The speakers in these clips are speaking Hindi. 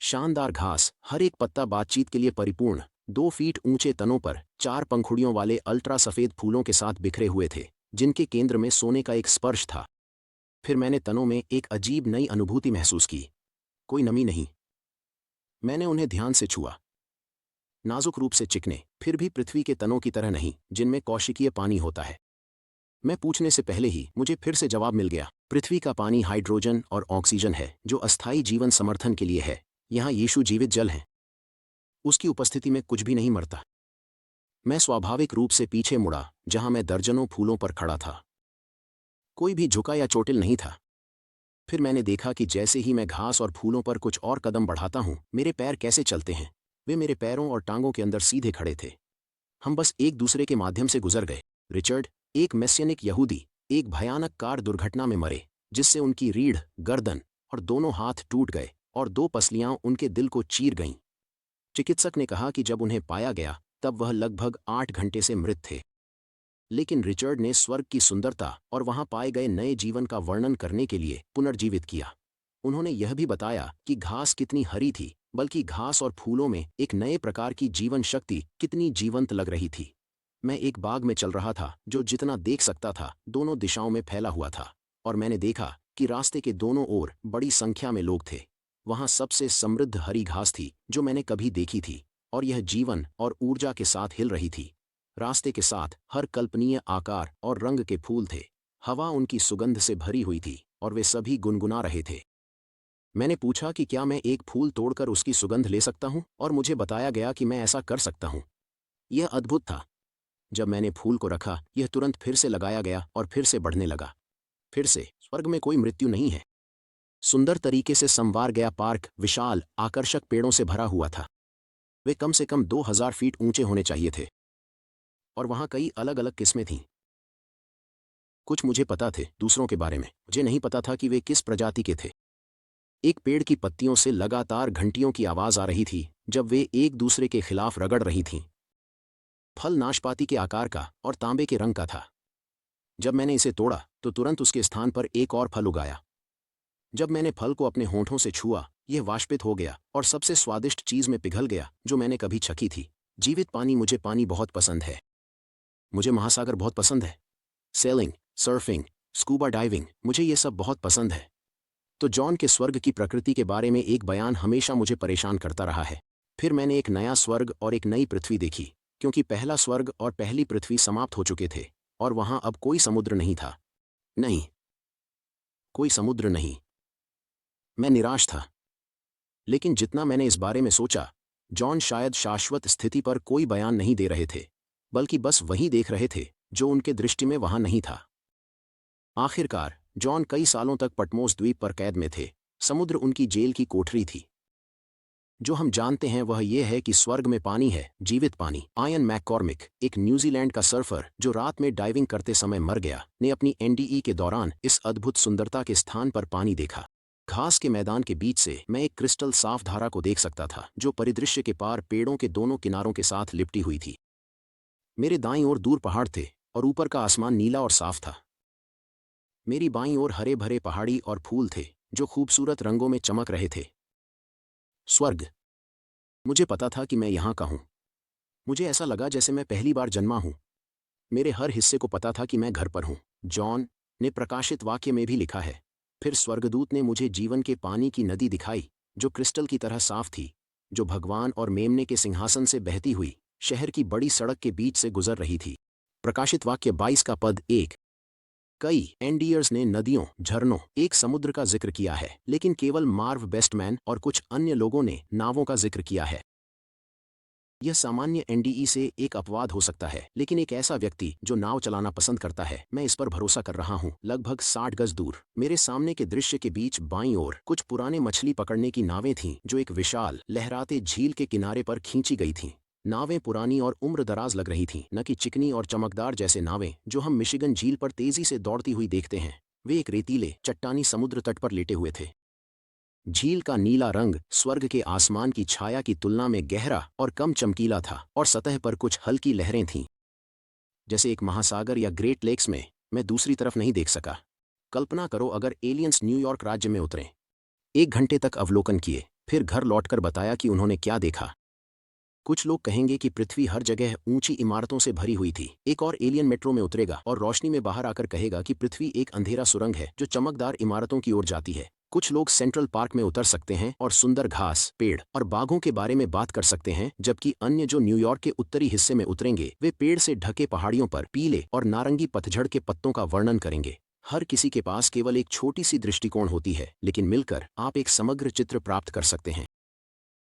शानदार घास, हर एक पत्ता बातचीत के लिए परिपूर्ण, 2 फीट ऊंचे तनों पर 4 पंखुड़ियों वाले अल्ट्रा सफेद फूलों के साथ बिखरे हुए थे, जिनके केंद्र में सोने का एक स्पर्श था। फिर मैंने तनों में एक अजीब नई अनुभूति महसूस की। कोई नमी नहीं। मैंने उन्हें ध्यान से छुआ। नाजुक रूप से चिकने, फिर भी पृथ्वी के तनों की तरह नहीं, जिनमें कौशिकीय पानी होता है। मैं पूछने से पहले ही मुझे फिर से जवाब मिल गया। पृथ्वी का पानी हाइड्रोजन और ऑक्सीजन है, जो अस्थायी जीवन समर्थन के लिए है। यहाँ यीशु जीवित जल है। उसकी उपस्थिति में कुछ भी नहीं मरता। मैं स्वाभाविक रूप से पीछे मुड़ा, जहां मैं दर्जनों फूलों पर खड़ा था। कोई भी झुका या चोटिल नहीं था। फिर मैंने देखा कि जैसे ही मैं घास और फूलों पर कुछ और कदम बढ़ाता हूं, मेरे पैर कैसे चलते हैं। वे मेरे पैरों और टांगों के अंदर सीधे खड़े थे। हम बस एक दूसरे के माध्यम से गुजर गए। रिचर्ड, एक मेसियनिक यहूदी, एक भयानक कार दुर्घटना में मरे, जिससे उनकी रीढ़, गर्दन और दोनों हाथ टूट गए और 2 पसलियां उनके दिल को चीर गईं। चिकित्सक ने कहा कि जब उन्हें पाया गया तब वह लगभग 8 घंटे से मृत थे। लेकिन रिचर्ड ने स्वर्ग की सुंदरता और वहां पाए गए नए जीवन का वर्णन करने के लिए पुनर्जीवित किया। उन्होंने यह भी बताया कि घास कितनी हरी थी, बल्कि घास और फूलों में एक नए प्रकार की जीवन शक्ति कितनी जीवंत लग रही थी। मैं एक बाग में चल रहा था जो जितना देख सकता था दोनों दिशाओं में फैला हुआ था, और मैंने देखा कि रास्ते के दोनों ओर बड़ी संख्या में लोग थे। वहां सबसे समृद्ध हरी घास थी जो मैंने कभी देखी थी, और यह जीवन और ऊर्जा के साथ हिल रही थी। रास्ते के साथ हर कल्पनीय आकार और रंग के फूल थे। हवा उनकी सुगंध से भरी हुई थी और वे सभी गुनगुना रहे थे। मैंने पूछा कि क्या मैं एक फूल तोड़कर उसकी सुगंध ले सकता हूं, और मुझे बताया गया कि मैं ऐसा कर सकता हूं। यह अद्भुत था। जब मैंने फूल को रखा, यह तुरंत फिर से लगाया गया और फिर से बढ़ने लगा। फिर से, स्वर्ग में कोई मृत्यु नहीं है। सुंदर तरीके से संवार गया पार्क विशाल, आकर्षक पेड़ों से भरा हुआ था। वे कम से कम 2000 फीट ऊंचे होने चाहिए थे, और वहां कई अलग अलग किस्में थीं। कुछ मुझे पता थे, दूसरों के बारे में मुझे नहीं पता था कि वे किस प्रजाति के थे। एक पेड़ की पत्तियों से लगातार घंटियों की आवाज आ रही थी जब वे एक दूसरे के खिलाफ रगड़ रही थीं। फल नाशपाती के आकार का और तांबे के रंग का था। जब मैंने इसे तोड़ा तो तुरंत उसके स्थान पर एक और फल उगाया। जब मैंने फल को अपने होंठों से छुआ, यह वाष्पित हो गया और सबसे स्वादिष्ट चीज में पिघल गया जो मैंने कभी चखी थी। जीवित पानी। मुझे पानी बहुत पसंद है। मुझे महासागर बहुत पसंद है। सेलिंग, सर्फिंग, स्कूबा डाइविंग, मुझे ये सब बहुत पसंद है। तो जॉन के स्वर्ग की प्रकृति के बारे में एक बयान हमेशा मुझे परेशान करता रहा है। फिर मैंने एक नया स्वर्ग और एक नई पृथ्वी देखी, क्योंकि पहला स्वर्ग और पहली पृथ्वी समाप्त हो चुके थे, और वहां अब कोई समुद्र नहीं था। नहीं, कोई समुद्र नहीं। मैं निराश था। लेकिन जितना मैंने इस बारे में सोचा, जॉन शायद शाश्वत स्थिति पर कोई बयान नहीं दे रहे थे, बल्कि बस वही देख रहे थे जो उनके दृष्टि में वहां नहीं था। आखिरकार जॉन कई सालों तक पटमोस द्वीप पर कैद में थे। समुद्र उनकी जेल की कोठरी थी। जो हम जानते हैं वह यह है कि स्वर्ग में पानी है, जीवित पानी। आयन मैककॉर्मिक, एक न्यूजीलैंड का सर्फर जो रात में डाइविंग करते समय मर गया, ने अपनी एनडीई के दौरान इस अद्भुत सुंदरता के स्थान पर पानी देखा। घास के मैदान के बीच से मैं एक क्रिस्टल साफ धारा को देख सकता था जो परिदृश्य के पार पेड़ों के दोनों किनारों के साथ लिपटी हुई थी। मेरे दाईं ओर दूर पहाड़ थे और ऊपर का आसमान नीला और साफ था। मेरी बाईं ओर हरे भरे पहाड़ी और फूल थे जो खूबसूरत रंगों में चमक रहे थे। स्वर्ग। मुझे पता था कि मैं यहाँ का हूँ। मुझे ऐसा लगा जैसे मैं पहली बार जन्मा हूँ। मेरे हर हिस्से को पता था कि मैं घर पर हूँ। जॉन ने प्रकाशित वाक्य में भी लिखा है। फिर स्वर्गदूत ने मुझे जीवन के पानी की नदी दिखाई, जो क्रिस्टल की तरह साफ थी, जो भगवान और मेमने के सिंहासन से बहती हुई शहर की बड़ी सड़क के बीच से गुजर रही थी। प्रकाशित वाक्य 22 का पद 1। कई एनडीयर्स ने नदियों, झरनों, एक समुद्र का जिक्र किया है, लेकिन केवल मार्व बेस्टमैन और कुछ अन्य लोगों ने नावों का जिक्र किया है। यह सामान्य एनडीई से एक अपवाद हो सकता है, लेकिन एक ऐसा व्यक्ति जो नाव चलाना पसंद करता है, मैं इस पर भरोसा कर रहा हूँ। लगभग 60 गज दूर मेरे सामने के दृश्य के बीच बाईं ओर कुछ पुराने मछली पकड़ने की नावें थीं जो एक विशाल लहराते झील के किनारे पर खींची गई थीं। नावें पुरानी और उम्रदराज लग रही थीं, न कि चिकनी और चमकदार जैसे नावें जो हम मिशिगन झील पर तेजी से दौड़ती हुई देखते हैं। वे एक रेतीले, चट्टानी समुद्र तट पर लेटे हुए थे। झील का नीला रंग स्वर्ग के आसमान की छाया की तुलना में गहरा और कम चमकीला था, और सतह पर कुछ हल्की लहरें थीं, जैसे एक महासागर या ग्रेट लेक्स में। मैं दूसरी तरफ नहीं देख सका। कल्पना करो अगर एलियंस न्यूयॉर्क राज्य में उतरें। 1 घंटे तक अवलोकन किए, फिर घर लौटकर बताया कि उन्होंने क्या देखा। कुछ लोग कहेंगे कि पृथ्वी हर जगह ऊंची इमारतों से भरी हुई थी। एक और एलियन मेट्रो में उतरेगा और रोशनी में बाहर आकर कहेगा कि पृथ्वी एक अंधेरा सुरंग है जो चमकदार इमारतों की ओर जाती है। कुछ लोग सेंट्रल पार्क में उतर सकते हैं और सुंदर घास, पेड़ और बागों के बारे में बात कर सकते हैं, जबकि अन्य जो न्यूयॉर्क के उत्तरी हिस्से में उतरेंगे वे पेड़ से ढके पहाड़ियों पर पीले और नारंगी पतझड़ के पत्तों का वर्णन करेंगे। हर किसी के पास केवल एक छोटी सी दृष्टिकोण होती है, लेकिन मिलकर आप एक समग्र चित्र प्राप्त कर सकते हैं।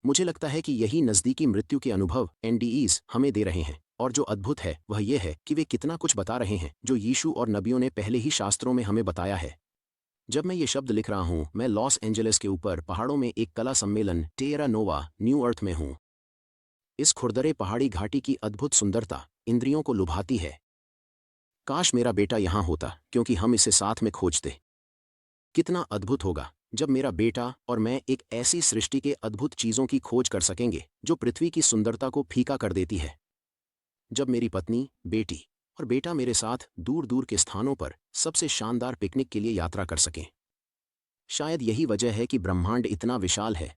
मुझे लगता है कि यही नज़दीकी मृत्यु के अनुभव एनडीईज हमें दे रहे हैं, और जो अद्भुत है वह यह है कि वे कितना कुछ बता रहे हैं जो यीशु और नबियों ने पहले ही शास्त्रों में हमें बताया है। जब मैं ये शब्द लिख रहा हूँ, मैं लॉस एंजलिस के ऊपर पहाड़ों में एक कला सम्मेलन टेरा नोवा न्यू अर्थ में हूँ। इस खुरदरे पहाड़ी घाटी की अद्भुत सुंदरता इंद्रियों को लुभाती है। काश मेरा बेटा यहाँ होता, क्योंकि हम इसे साथ में खोजते। कितना अद्भुत होगा जब मेरा बेटा और मैं एक ऐसी सृष्टि के अद्भुत चीज़ों की खोज कर सकेंगे जो पृथ्वी की सुंदरता को फीका कर देती है। जब मेरी पत्नी, बेटी और बेटा मेरे साथ दूर दूर के स्थानों पर सबसे शानदार पिकनिक के लिए यात्रा कर सकें। शायद यही वजह है कि ब्रह्मांड इतना विशाल है।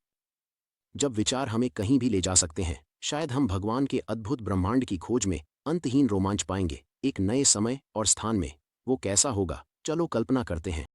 जब विचार हमें कहीं भी ले जा सकते हैं, शायद हम भगवान के अद्भुत ब्रह्मांड की खोज में अंतहीन रोमांच पाएंगे, एक नए समय और स्थान में। वो कैसा होगा, चलो कल्पना करते हैं।